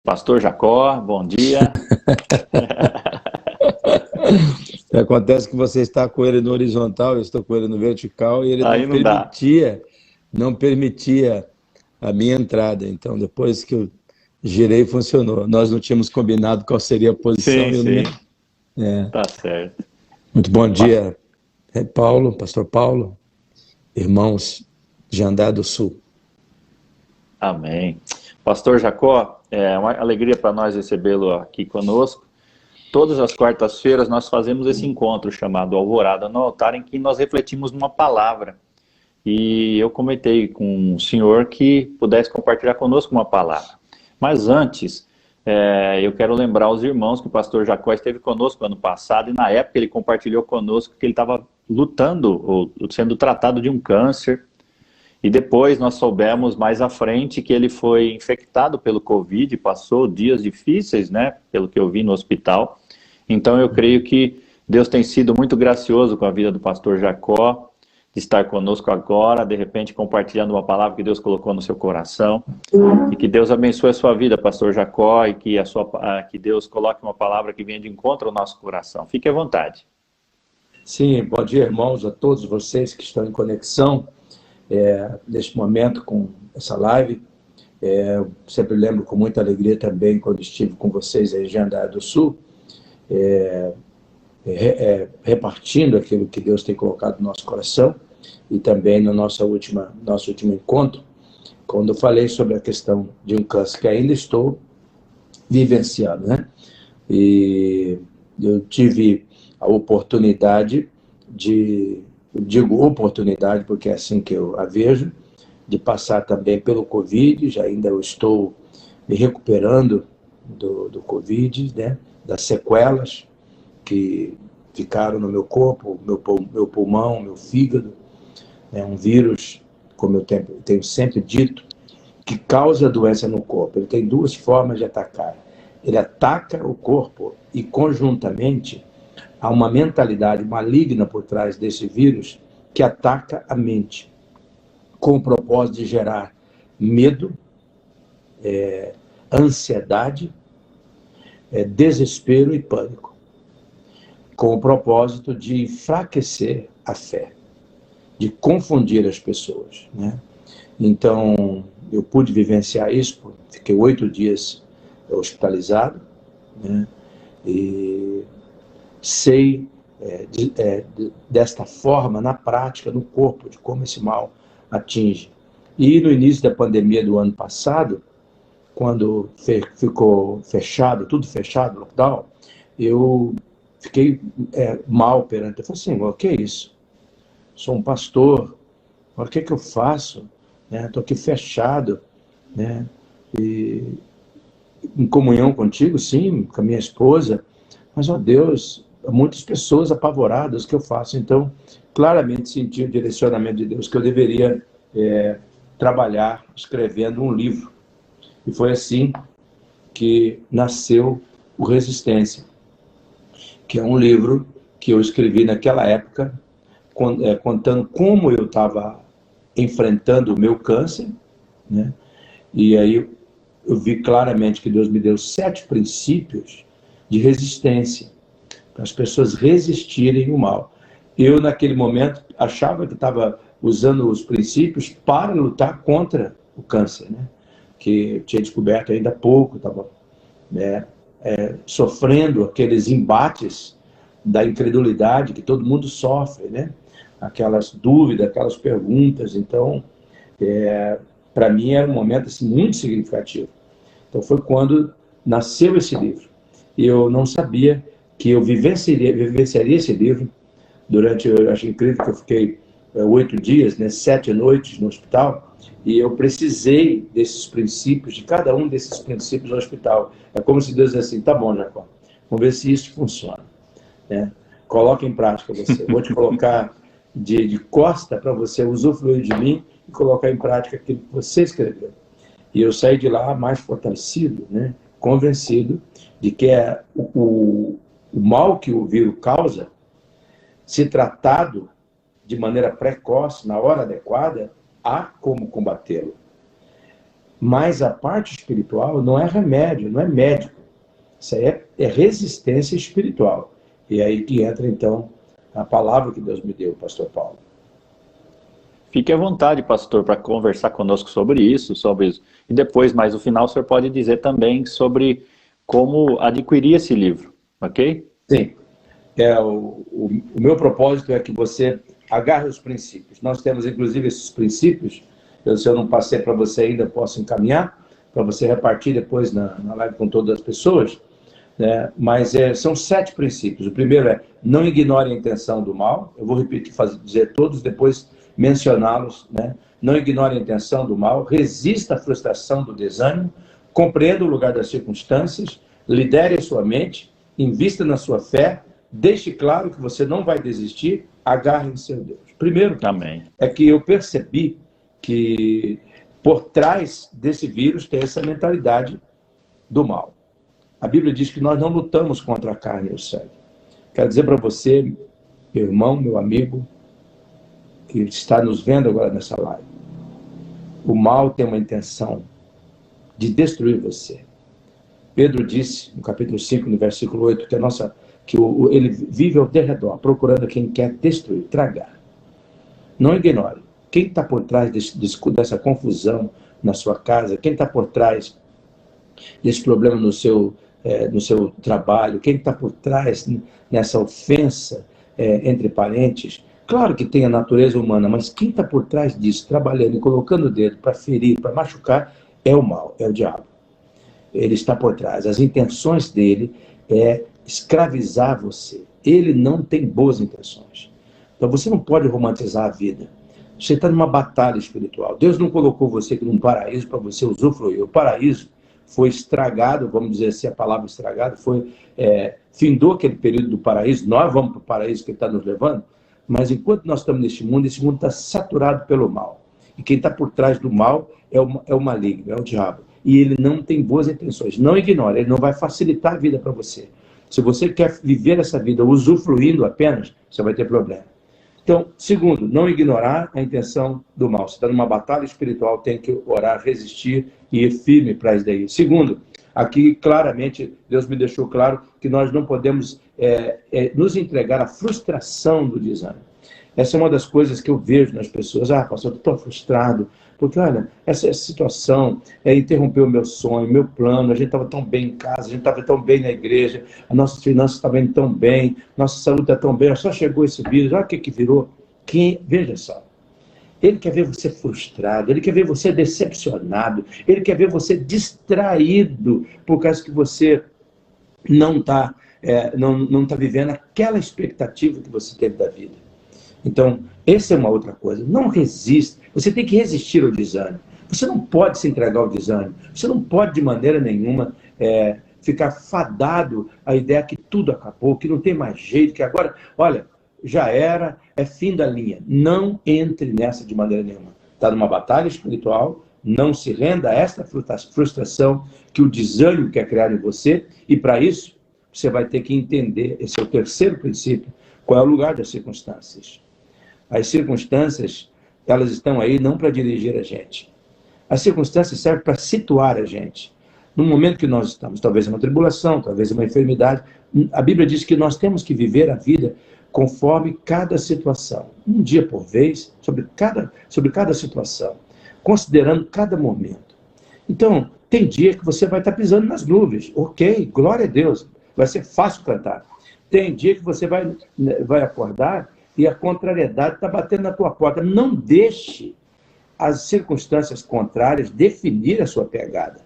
Pastor Jacó, bom dia. Acontece que você está com ele no horizontal, eu estou com ele no vertical, e ele Aí não dá. não permitia a minha entrada. Então, depois que eu girei, funcionou. Nós não tínhamos combinado qual seria a posição. Sim, Eu não me... sim, tá certo. Muito bom Pas- dia, Paulo, pastor Paulo, irmãos de Jandar do Sul. Amém. Pastor Jacó, é uma alegria para nós recebê-lo aqui conosco. Todas as quartas-feiras nós fazemos esse encontro chamado Alvorada no Altar, em que nós refletimos numa palavra. E eu comentei com o senhor que pudesse compartilhar conosco uma palavra. Mas antes, eu quero lembrar os irmãos que o pastor Jacó esteve conosco ano passado, e na época ele compartilhou conosco que ele estava lutando, ou sendo tratado de um câncer. E depois nós soubemos mais à frente que ele foi infectado pelo Covid, passou dias difíceis, né, pelo que eu vi no hospital. Então eu creio que Deus tem sido muito gracioso com a vida do pastor Jacó, de estar conosco agora, de repente compartilhando uma palavra que Deus colocou no seu coração. E que Deus abençoe a sua vida, pastor Jacó, e que Deus coloque uma palavra que venha de encontro ao nosso coração. Fique à vontade. Sim, bom dia, irmãos, a todos vocês que estão em conexão neste momento com essa live. Eu sempre lembro com muita alegria também quando estive com vocês em Jandar do Sul, repartindo aquilo que Deus tem colocado no nosso coração, e também no nosso último encontro, quando eu falei sobre a questão de um câncer que ainda estou vivenciando, né? E eu tive a oportunidade eu digo oportunidade porque é assim que eu a vejo, de passar também pelo Covid. Ainda eu estou me recuperando do Covid, né? Das sequelas que ficaram no meu corpo, meu pulmão, meu fígado. É um vírus, como eu tenho sempre dito, que causa doença no corpo. Ele tem duas formas de atacar. Ele ataca o corpo e, conjuntamente, há uma mentalidade maligna por trás desse vírus que ataca a mente, com o propósito de gerar medo, ansiedade, desespero e pânico, com o propósito de enfraquecer a fé, de confundir as pessoas, né? Então, eu pude vivenciar isso, fiquei 8 dias hospitalizado, né? E sei desta forma, na prática, no corpo, de como esse mal atinge. E no início da pandemia do ano passado, quando ficou fechado, tudo fechado, lockdown, eu fiquei mal perante. Eu falei assim, o que é isso? Sou um pastor, o que eu faço? Estou aqui fechado, né? E em comunhão contigo, sim, com a minha esposa, mas, ó Deus, muitas pessoas apavoradas, o que eu faço? Então, claramente senti o direcionamento de Deus que eu deveria trabalhar escrevendo um livro. E foi assim que nasceu o Resistência, que é um livro que eu escrevi naquela época, contando como eu estava enfrentando o meu câncer, né? E aí eu vi claramente que Deus me deu 7 princípios de resistência, para as pessoas resistirem ao mal. Eu, naquele momento, achava que estava usando os princípios para lutar contra o câncer, né? Que eu tinha descoberto ainda há pouco, estava sofrendo aqueles embates da incredulidade que todo mundo sofre, né? Aquelas dúvidas, aquelas perguntas. Então, para mim era um momento assim, muito significativo. Então foi quando nasceu esse livro. E eu não sabia que eu vivenciaria esse livro durante, eu acho incrível que eu fiquei 8 dias, né, 7 noites no hospital, e eu precisei desses princípios, de cada um desses princípios no hospital. É como se Deus dissesse assim, tá bom, Jacó, vamos ver se isso funciona, né? Coloca em prática você. Vou te colocar de costa para você usufruir de mim e colocar em prática aquilo que você escreveu. E eu saí de lá mais fortalecido, né? Convencido de que o mal que o vírus causa, se tratado de maneira precoce, na hora adequada, há como combatê-lo. Mas a parte espiritual não é remédio, não é médico. Isso aí é resistência espiritual. E é aí que entra, então, a palavra que Deus me deu, pastor Paulo. Fique à vontade, pastor, para conversar conosco sobre isso, E depois, mais no final, o senhor pode dizer também sobre como adquirir esse livro, ok? Sim. O meu propósito é que você agarre os princípios. Nós temos, inclusive, esses princípios. Se eu não passei para você ainda, posso encaminhar, para você repartir depois na live com todas as pessoas. Né? Mas são 7 princípios. O primeiro é: não ignore a intenção do mal. Eu vou repetir, dizer todos, depois mencioná-los. Né? Não ignore a intenção do mal. Resista à frustração do desânimo. Compreenda o lugar das circunstâncias. Lidere a sua mente. Invista na sua fé. Deixe claro que você não vai desistir. Agarre em seu Deus. Primeiro, Amém. É que eu percebi que por trás desse vírus tem essa mentalidade do mal. A Bíblia diz que nós não lutamos contra a carne e o sangue. Quero dizer para você, meu irmão, meu amigo, que está nos vendo agora nessa live, o mal tem uma intenção de destruir você. Pedro disse, no capítulo 5, no versículo 8, que ele vive ao derredor, procurando quem quer destruir, tragar. Não ignore. Quem está por trás dessa confusão na sua casa? Quem está por trás desse problema no seu trabalho? Quem está por trás nessa ofensa entre parentes? Claro que tem a natureza humana, mas quem está por trás disso, trabalhando e colocando o dedo para ferir, para machucar, é o mal, é o diabo. Ele está por trás. As intenções dele é escravizar você. Ele não tem boas intenções. Então você não pode romantizar a vida. Você está numa batalha espiritual. Deus não colocou você aqui num paraíso para você usufruir. O paraíso foi estragado, vamos dizer assim, a palavra estragado, findou aquele período do paraíso. Nós vamos para o paraíso que ele está nos levando, mas enquanto nós estamos neste mundo, esse mundo está saturado pelo mal. E quem está por trás do mal é o maligno, é o diabo. E ele não tem boas intenções. Não ignore, ele não vai facilitar a vida para você. Se você quer viver essa vida usufruindo apenas, você vai ter problema. Então, segundo, não ignorar a intenção do mal. Se está numa batalha espiritual, tem que orar, resistir e ir firme para isso daí. Segundo, aqui claramente Deus me deixou claro que nós não podemos nos entregar à frustração do desânimo. Essa é uma das coisas que eu vejo nas pessoas. Pastor, eu estou frustrado, porque olha, essa situação interrompeu o meu sonho, meu plano, a gente estava tão bem em casa, a gente estava tão bem na igreja, as nossas finanças estavam indo tão bem, nossa saúde está tão bem, só chegou esse vírus, olha o que virou. Veja só, ele quer ver você frustrado, ele quer ver você decepcionado, ele quer ver você distraído, por causa que você não está vivendo aquela expectativa que você teve da vida. Então, essa é uma outra coisa. Não resista. Você tem que resistir ao desânimo. Você não pode se entregar ao desânimo. Você não pode, de maneira nenhuma, ficar fadado à ideia que tudo acabou, que não tem mais jeito, que agora, olha, já era, é fim da linha. Não entre nessa de maneira nenhuma. Está numa batalha espiritual, não se renda a esta frustração que o desânimo quer criar em você, e para isso, você vai ter que entender, esse é o terceiro princípio, qual é o lugar das circunstâncias. As circunstâncias, elas estão aí não para dirigir a gente. As circunstâncias servem para situar a gente. No momento que nós estamos, talvez uma tribulação, talvez uma enfermidade, a Bíblia diz que nós temos que viver a vida conforme cada situação. Um dia por vez, sobre cada situação, considerando cada momento. Então, tem dia que você vai estar pisando nas nuvens. Ok, glória a Deus, vai ser fácil cantar. Tem dia que você vai acordar e a contrariedade está batendo na tua porta. Não deixe as circunstâncias contrárias definir a sua pegada.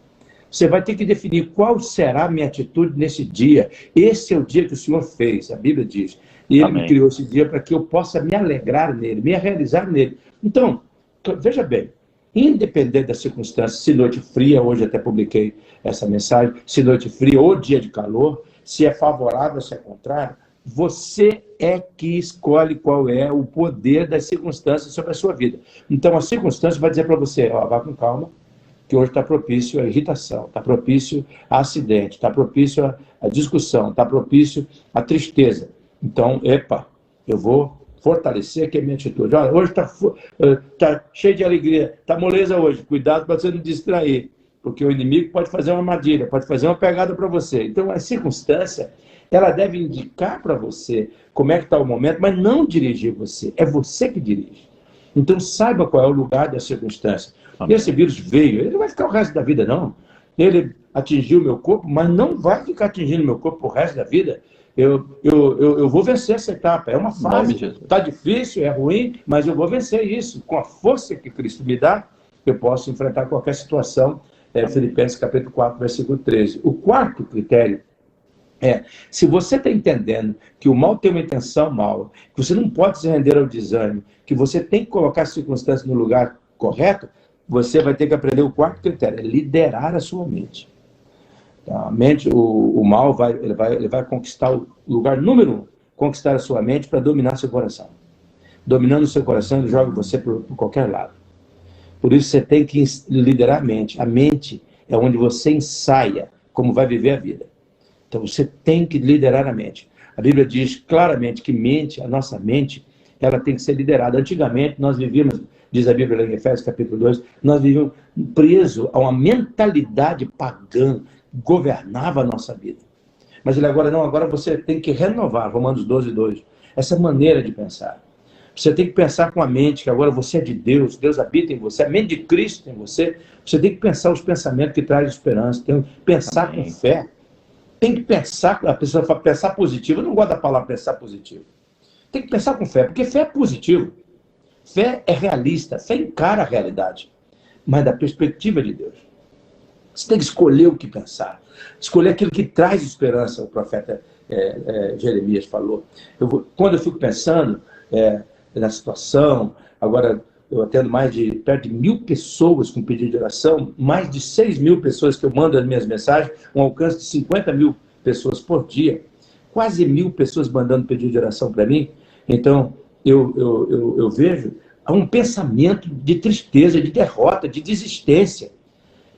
Você vai ter que definir qual será a minha atitude nesse dia. Esse é o dia que o Senhor fez, a Bíblia diz. E Ele me criou esse dia para que eu possa me alegrar nele, me realizar nele. Então, veja bem, independente das circunstâncias, se noite fria, hoje até publiquei essa mensagem, se noite fria ou dia de calor, se é favorável, se é contrário, você é que escolhe qual é o poder das circunstâncias sobre a sua vida. Então, a circunstância vai dizer para você, vá com calma, que hoje está propício à irritação, está propício a acidente, está propício à discussão, está propício à tristeza. Então, eu vou fortalecer aqui a minha atitude. Olha, hoje tá cheio de alegria, tá moleza hoje, cuidado para você não distrair, porque o inimigo pode fazer uma armadilha, pode fazer uma pegada para você. Então, a circunstância, ela deve indicar para você como é que está o momento, mas não dirigir você, é você que dirige. Então, saiba qual é o lugar da circunstância. E esse vírus veio, ele não vai ficar o resto da vida, não. Ele atingiu o meu corpo, mas não vai ficar atingindo o meu corpo o resto da vida. Eu vou vencer essa etapa. É uma fase, está difícil, é ruim, mas eu vou vencer isso. Com a força que Cristo me dá, eu posso enfrentar qualquer situação. Filipenses capítulo 4, versículo 13. O quarto critério se você está entendendo que o mal tem uma intenção mal, que você não pode se render ao desânimo, que você tem que colocar as circunstâncias no lugar correto, você vai ter que aprender o quarto critério, liderar a sua mente. A mente, o mal ele vai conquistar o lugar número 1, conquistar a sua mente para dominar seu coração. Dominando o seu coração, ele joga você por qualquer lado. Por isso você tem que liderar a mente. A mente é onde você ensaia como vai viver a vida. Então você tem que liderar a mente. A Bíblia diz claramente que a nossa mente, ela tem que ser liderada. Antigamente nós vivíamos, diz a Bíblia em Efésios capítulo 2, nós vivíamos presos a uma mentalidade pagã, governava a nossa vida. Mas ele agora você tem que renovar, Romanos 12, 2, essa maneira de pensar. Você tem que pensar com a mente, que agora você é de Deus, Deus habita em você, a mente de Cristo em você. Você tem que pensar os pensamentos que trazem esperança, tem que pensar com fé. Tem que pensar, a pessoa fala pensar positivo, eu não gosto da palavra pensar positivo. Tem que pensar com fé, porque fé é positivo. Fé é realista, fé encara a realidade, mas da perspectiva de Deus. Você tem que escolher o que pensar, escolher aquilo que traz esperança, o profeta Jeremias falou. Quando eu fico pensando na situação, agora eu atendo perto de 1.000 pessoas com pedido de oração, mais de 6.000 pessoas que eu mando as minhas mensagens, um alcance de 50.000 pessoas por dia, quase 1.000 pessoas mandando pedido de oração para mim. Então, eu vejo um pensamento de tristeza, de derrota, de desistência.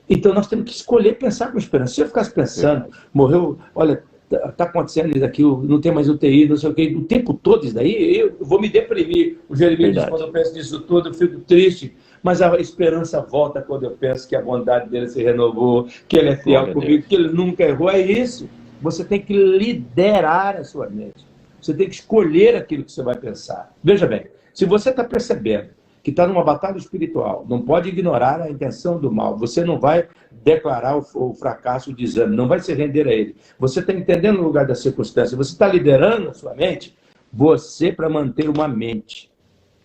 Então, nós temos que escolher pensar com esperança. Se eu ficasse pensando, morreu, olha, está acontecendo isso aqui, não tem mais UTI, não sei o quê, o tempo todo isso daí, eu vou me deprimir. O Jeremias diz, quando eu penso nisso tudo, eu fico triste, mas a esperança volta quando eu penso que a bondade dele se renovou, que ele é fiel comigo, que ele nunca errou. É isso. Você tem que liderar a sua mente. Você tem que escolher aquilo que você vai pensar. Veja bem, se você está percebendo que está numa batalha espiritual, não pode ignorar a intenção do mal, você não vai declarar o fracasso, o desânimo, não vai se render a ele. Você está entendendo o lugar da circunstância, você está liderando a sua mente. Você, para manter uma mente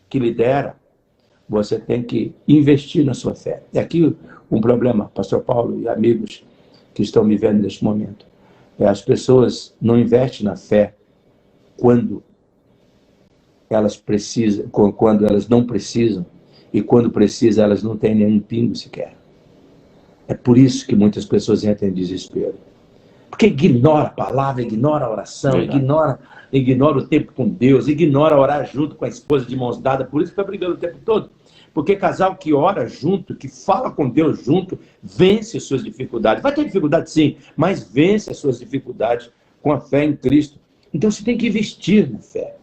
que lidera, você tem que investir na sua fé. E aqui um problema, Pastor Paulo e amigos que estão me vendo neste momento. As pessoas não investem na fé quando elas precisam, quando elas não precisam, e quando precisam elas não têm nenhum pingo sequer. É por isso que muitas pessoas entram em desespero. Porque ignora a palavra, ignora a oração, ignora o tempo com Deus, ignora orar junto com a esposa de mãos dadas, por isso que está brigando o tempo todo. Porque casal que ora junto, que fala com Deus junto, vence as suas dificuldades. Vai ter dificuldade sim, mas vence as suas dificuldades com a fé em Cristo. Então você tem que investir na fé.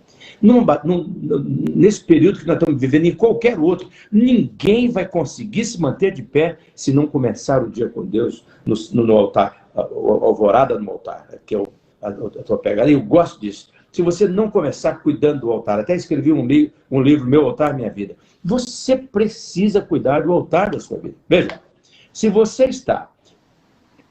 Nesse período que nós estamos vivendo, em qualquer outro, ninguém vai conseguir se manter de pé se não começar o dia com Deus no altar, alvorada no altar, que é a tua pegada. E eu gosto disso. Se você não começar cuidando do altar, até escrevi um livro, Meu Altar, Minha Vida. Você precisa cuidar do altar da sua vida. Veja, se você está,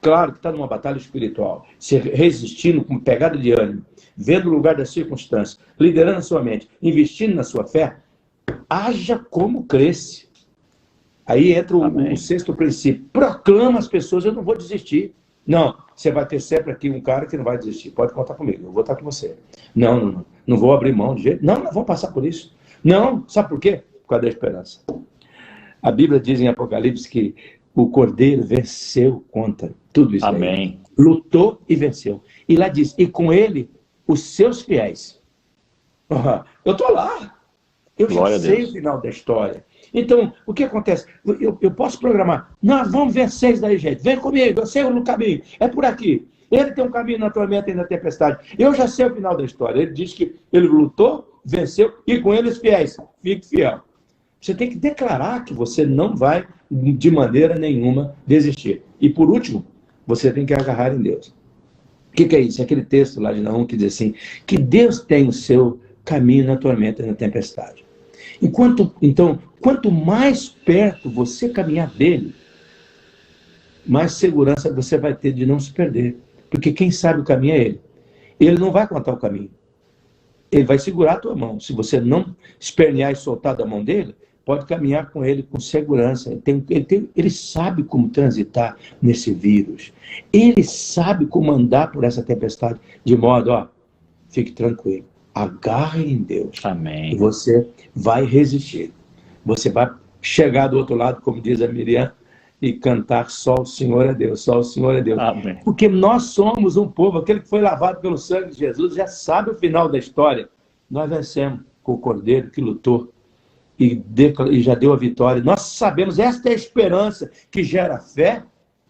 claro que está numa batalha espiritual, se resistindo com pegada de ânimo, vendo o lugar das circunstâncias, liderando a sua mente, investindo na sua fé, haja como cresce. Aí entra o sexto princípio. Proclama às pessoas, eu não vou desistir. Não, você vai ter sempre aqui um cara que não vai desistir. Pode contar comigo, eu vou estar com você. Não vou abrir mão de jeito. Não vamos passar por isso. Não, sabe por quê? Por causa da esperança. A Bíblia diz em Apocalipse que o Cordeiro venceu contra tudo isso. Amém. Aí. Lutou e venceu. E lá diz, e com ele, os seus fiéis. Eu estou lá. Eu já sei o final da história. Então, o que acontece? Eu posso programar. Nós vamos vencer isso daí, gente. Vem comigo, eu sei o caminho. É por aqui. Ele tem um caminho na tormenta e na tempestade. Eu já sei o final da história. Ele diz que ele lutou venceu, e com eles fiéis. Fique fiel. Você tem que declarar que você não vai, de maneira nenhuma, desistir. E, por último, você tem que agarrar em Deus. O que é isso? É aquele texto lá de Naum que diz assim, que Deus tem o seu caminho na tormenta e na tempestade. Então, quanto mais perto você caminhar dele, mais segurança você vai ter de não se perder. Porque quem sabe o caminho é ele. Ele não vai contar o caminho. Ele vai segurar a tua mão. Se você não espernear e soltar da mão dele, pode caminhar com ele com segurança. Ele sabe como transitar nesse vírus. Ele sabe como andar por essa tempestade. De modo, fique tranquilo. Agarre em Deus. Amém. E você vai resistir. Você vai chegar do outro lado, como diz a Miriam, e cantar só o Senhor é Deus, só o Senhor é Deus. Amém. Porque nós somos um povo, aquele que foi lavado pelo sangue de Jesus, já sabe o final da história. Nós vencemos com o Cordeiro que lutou e já deu a vitória. Nós sabemos, esta é a esperança que gera fé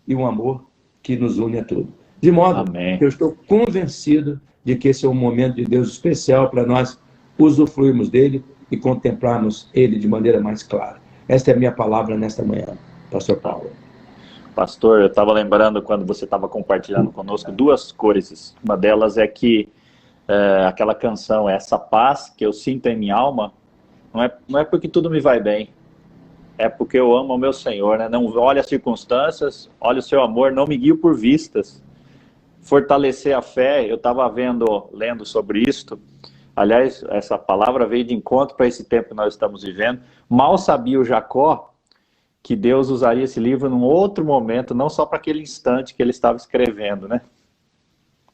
e um amor que nos une a tudo. De modo Amém. que eu estou convencido de que esse é um momento de Deus especial para nós usufruirmos dele e contemplarmos ele de maneira mais clara. Esta é a minha palavra nesta manhã, Pastor Paulo. Pastor, eu estava lembrando quando você estava compartilhando conosco duas coisas. Uma delas é que aquela canção, essa paz que eu sinto em minha alma, não é porque tudo me vai bem, é porque eu amo o meu Senhor, né? Não olha as circunstâncias, olha o seu amor, não me guio por vistas. Fortalecer a fé, eu estava lendo sobre isto. Aliás, essa palavra veio de encontro para esse tempo que nós estamos vivendo. Mal sabia o Jacó que Deus usaria esse livro num outro momento, não só para aquele instante que ele estava escrevendo, né?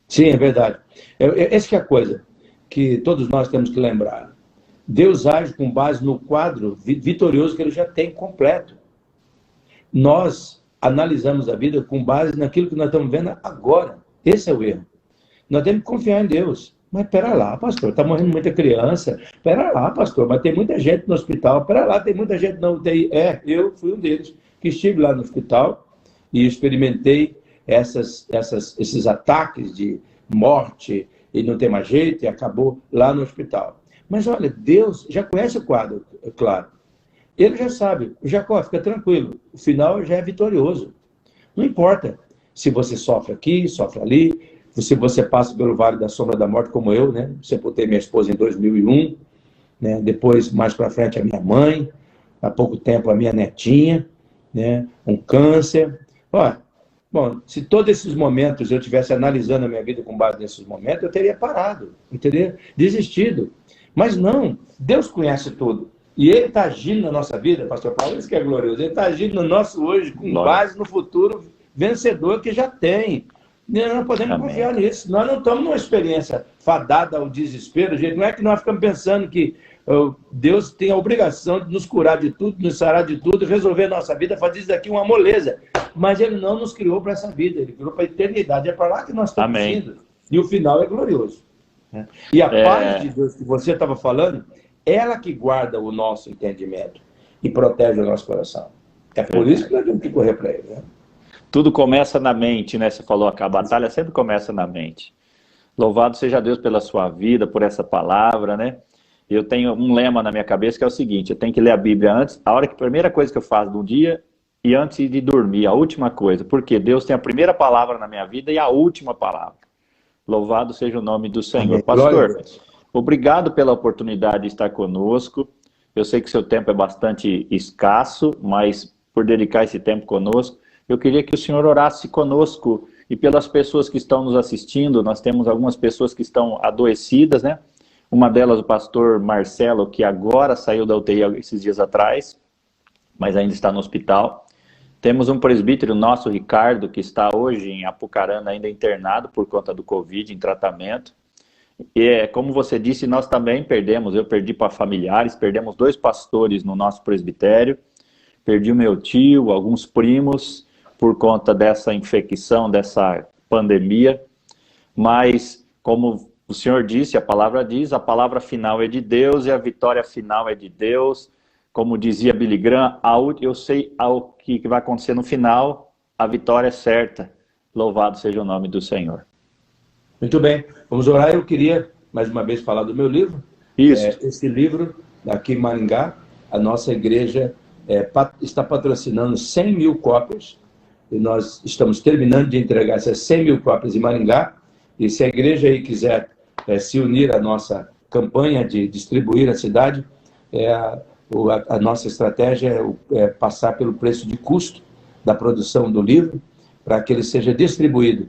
Sim, é verdade. Essa que é a coisa que todos nós temos que lembrar. Deus age com base no quadro vitorioso que ele já tem completo. Nós analisamos a vida com base naquilo que nós estamos vendo agora. Esse é o erro. Nós temos que confiar em Deus. Mas pera lá, pastor, está morrendo muita criança. Pera lá, pastor, mas tem muita gente no hospital. Pera lá, tem muita gente na UTI. Eu fui um deles que estive lá no hospital e experimentei esses ataques de morte e não tem mais jeito e acabou lá no hospital. Mas olha, Deus já conhece o quadro, é claro. Ele já sabe. Jacó, fica tranquilo. O final já é vitorioso. Não importa se você sofre aqui, sofre ali, se você passa pelo vale da sombra da morte, como eu, né? Sepultei minha esposa em 2001, né? Depois, mais para frente, a minha mãe, há pouco tempo, a minha netinha, né? Um câncer. Bom, se todos esses momentos eu estivesse analisando a minha vida com base nesses momentos, eu teria parado, eu teria desistido. Mas não, Deus conhece tudo. E Ele está agindo na nossa vida, pastor Paulo, isso que é glorioso. Ele está agindo no nosso hoje, com base no futuro vencedor que já tem. Nós não podemos confiar nisso. Nós não estamos numa experiência fadada ao desespero. Gente. Não é que nós ficamos pensando que Deus tem a obrigação de nos curar de tudo, nos sarar de tudo, resolver a nossa vida, fazer isso daqui uma moleza. Mas Ele não nos criou para essa vida, Ele criou para a eternidade. É para lá que nós estamos indo. E o final é glorioso. E a paz de Deus que você estava falando, ela que guarda o nosso entendimento e protege o nosso coração. É por isso que nós temos que correr para Ele, né? Tudo começa na mente, né? Você falou que a batalha sempre começa na mente. Louvado seja Deus pela sua vida, por essa palavra, né? Eu tenho um lema na minha cabeça que é o seguinte: eu tenho que ler a Bíblia antes, a primeira coisa que eu faço do dia e antes de dormir, a última coisa. Porque Deus tem a primeira palavra na minha vida e a última palavra. Louvado seja o nome do Senhor. Amém. Pastor, obrigado pela oportunidade de estar conosco. Eu sei que seu tempo é bastante escasso, mas por dedicar esse tempo conosco, eu queria que o senhor orasse conosco e pelas pessoas que estão nos assistindo. Nós temos algumas pessoas que estão adoecidas, né? Uma delas, o pastor Marcelo, que agora saiu da UTI esses dias atrás, mas ainda está no hospital. Temos um presbítero nosso, Ricardo, que está hoje em Apucarana, ainda internado por conta do Covid, em tratamento. E como você disse, nós também perdemos, eu perdi para familiares, perdemos 2 pastores no nosso presbitério, perdi o meu tio, alguns primos, por conta dessa infecção, dessa pandemia. Mas, como o senhor disse, a palavra diz, a palavra final é de Deus e a vitória final é de Deus. Como dizia Billy Graham, eu sei o que vai acontecer no final, a vitória é certa. Louvado seja o nome do Senhor. Muito bem, vamos orar. Eu queria, mais uma vez, falar do meu livro. Isso. Esse livro, aqui em Maringá, a nossa igreja está patrocinando 100 mil cópias, e nós estamos terminando de entregar essas 100 mil cópias em Maringá, e se a igreja aí quiser se unir à nossa campanha de distribuir a cidade, a nossa estratégia é passar pelo preço de custo da produção do livro, para que ele seja distribuído.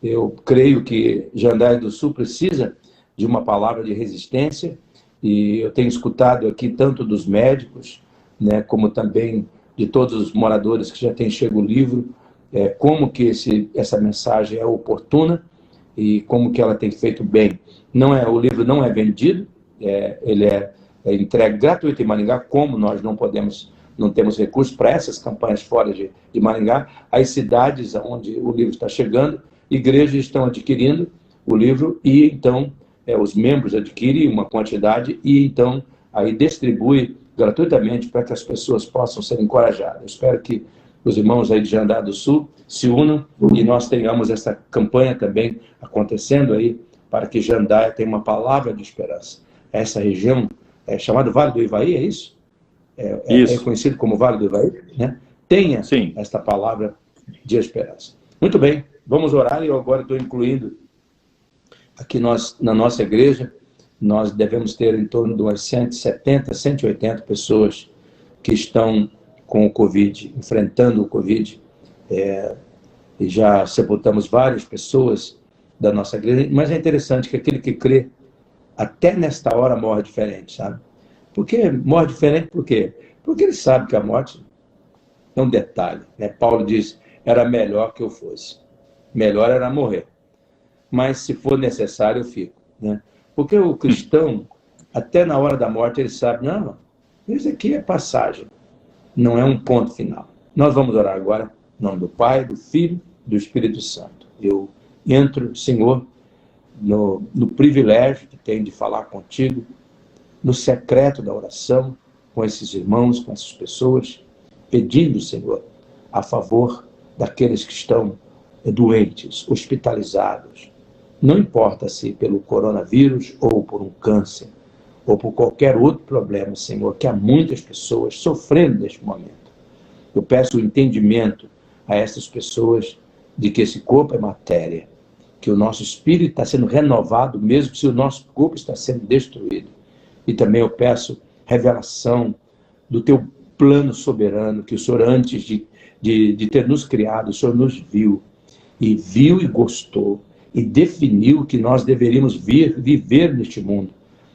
Eu creio que Jandaia do Sul precisa de uma palavra de resistência, e eu tenho escutado aqui tanto dos médicos, né, como também de todos os moradores que já têm chego o livro, como que essa mensagem é oportuna e como que ela tem feito bem. O livro não é vendido, ele é entregue gratuito em Maringá, como nós não temos recursos para essas campanhas fora de Maringá. As cidades onde o livro está chegando, igrejas estão adquirindo o livro e então os membros adquirem uma quantidade e então aí distribui gratuitamente para que as pessoas possam ser encorajadas. Eu espero que os irmãos aí de Jandaia do Sul se unam e nós tenhamos essa campanha também acontecendo aí para que Jandaia tenha uma palavra de esperança. Essa região é chamada Vale do Ivaí, é isso? É conhecido como Vale do Ivaí, né? Tenha esta palavra de esperança. Muito bem, vamos orar, e eu agora estou incluindo aqui na nossa igreja, nós devemos ter em torno de umas 170, 180 pessoas que estão com o Covid, enfrentando o Covid, e já sepultamos várias pessoas da nossa igreja, mas é interessante que aquele que crê, até nesta hora morre diferente, sabe? Por que morre diferente? Por quê? Porque ele sabe que a morte é um detalhe, né? Paulo diz, era melhor que eu fosse, melhor era morrer, mas se for necessário eu fico, né? Porque o cristão, até na hora da morte, ele sabe, não, isso aqui é passagem, não é um ponto final. Nós vamos orar agora, em nome do Pai, do Filho, do Espírito Santo. Eu entro, Senhor, no privilégio que tenho de falar contigo, no secreto da oração, com esses irmãos, com essas pessoas, pedindo, Senhor, a favor daqueles que estão doentes, hospitalizados. Não importa se pelo coronavírus, ou por um câncer, ou por qualquer outro problema, Senhor, que há muitas pessoas sofrendo neste momento. Eu peço o entendimento a essas pessoas de que esse corpo é matéria, que o nosso espírito está sendo renovado, mesmo se o nosso corpo está sendo destruído. E também eu peço revelação do teu plano soberano, que o Senhor, antes de ter nos criado, o Senhor nos viu e gostou, e definiu que nós deveríamos viver neste mundo.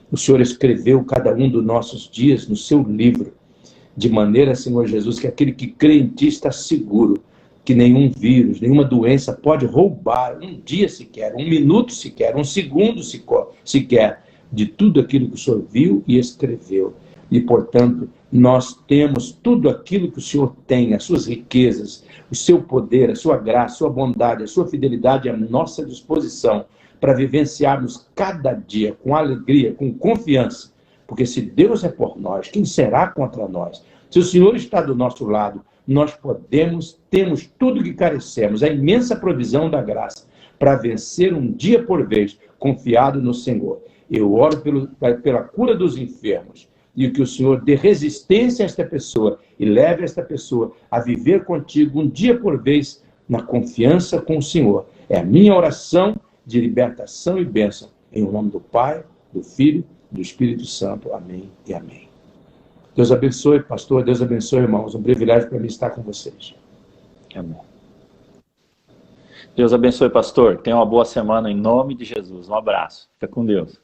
O Senhor escreveu cada um dos nossos dias no seu livro, de maneira, Senhor Jesus, que aquele que crê em ti está seguro, que nenhum vírus, nenhuma doença pode roubar um dia sequer, um minuto sequer, um segundo sequer, de tudo aquilo que o Senhor viu e escreveu. E, portanto, nós temos tudo aquilo que o Senhor tem, as suas riquezas, o seu poder, a sua graça, a sua bondade, a sua fidelidade à nossa disposição para vivenciarmos cada dia com alegria, com confiança. Porque se Deus é por nós, quem será contra nós? Se o Senhor está do nosso lado, nós temos tudo o que carecemos, a imensa provisão da graça, para vencer um dia por vez, confiado no Senhor. Eu oro pela cura dos enfermos, e que o Senhor dê resistência a esta pessoa e leve esta pessoa a viver contigo um dia por vez na confiança com o Senhor. É a minha oração de libertação e bênção. Em nome do Pai, do Filho, do Espírito Santo. Amém e amém. Deus abençoe, pastor. Deus abençoe, irmãos. Um privilégio para mim estar com vocês. Amém. Deus abençoe, pastor. Tenha uma boa semana em nome de Jesus. Um abraço. Fica com Deus.